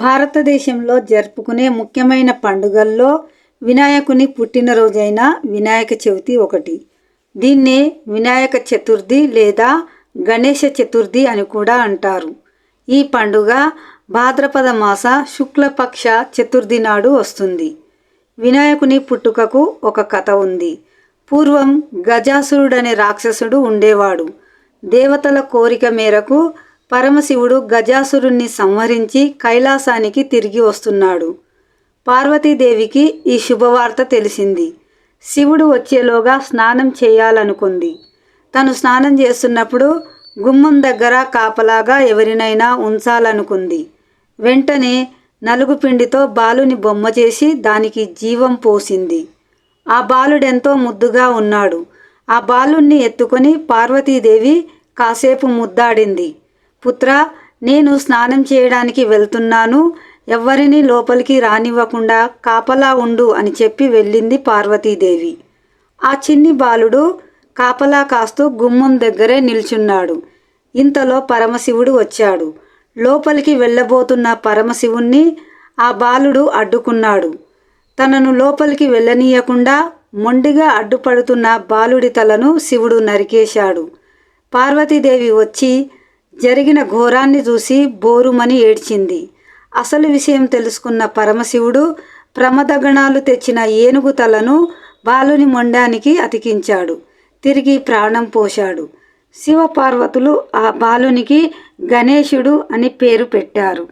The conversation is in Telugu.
భారతదేశంలో జరుపుకునే ముఖ్యమైన పండుగల్లో వినాయకుని పుట్టినరోజైన వినాయక చవితి ఒకటి. దీన్నే వినాయక చతుర్థి లేదా గణేష చతుర్థి అని కూడా అంటారు. ఈ పండుగ భాద్రపద మాస శుక్లపక్ష చతుర్థి నాడు వస్తుంది. వినాయకుని పుట్టుకకు ఒక కథ ఉంది. పూర్వం గజాసురుడనే రాక్షసుడు ఉండేవాడు. దేవతల కోరిక మేరకు పరమశివుడు గజాసురుణ్ణి సంహరించి కైలాసానికి తిరిగి వస్తున్నాడు. పార్వతీదేవికి ఈ శుభవార్త తెలిసింది. శివుడు వచ్చేలోగా స్నానం చేయాలనుకుంది. తను స్నానం చేస్తున్నప్పుడు గుమ్మం దగ్గర కాపలాగా ఎవరినైనా ఉంచాలనుకుంది. వెంటనే నలుగు పిండితో బాలుని బొమ్మ చేసి దానికి జీవం పోసింది. ఆ బాలుడెంతో ముద్దుగా ఉన్నాడు. ఆ బాలుణ్ణి ఎత్తుకొని పార్వతీదేవి కాసేపు ముద్దాడింది. పుత్రా, నేను స్నానం చేయడానికి వెళ్తున్నాను, ఎవ్వరినీ లోపలికి రానివ్వకుండా కాపలా ఉండు అని చెప్పి వెళ్ళింది పార్వతీదేవి. ఆ చిన్ని బాలుడు కాపలా కాస్తూ గుమ్మం దగ్గరే నిల్చున్నాడు. ఇంతలో పరమశివుడు వచ్చాడు. లోపలికి వెళ్ళబోతున్న పరమశివుణ్ణి ఆ బాలుడు అడ్డుకున్నాడు. తనను లోపలికి వెళ్ళనీయకుండా మొండిగా అడ్డుపడుతున్న బాలుడి తలను శివుడు నరికేశాడు. పార్వతీదేవి వచ్చి జరిగిన ఘోరాన్ని చూసి బోరుమని ఏడ్చింది. అసలు విషయం తెలుసుకున్న పరమశివుడు ప్రమదగణాలు తెచ్చిన ఏనుగు తలను బాలుని మొండానికి అతికించాడు. తిరిగి ప్రాణం పోశాడు. శివపార్వతులు ఆ బాలునికి గణేశుడు అని పేరు పెట్టారు.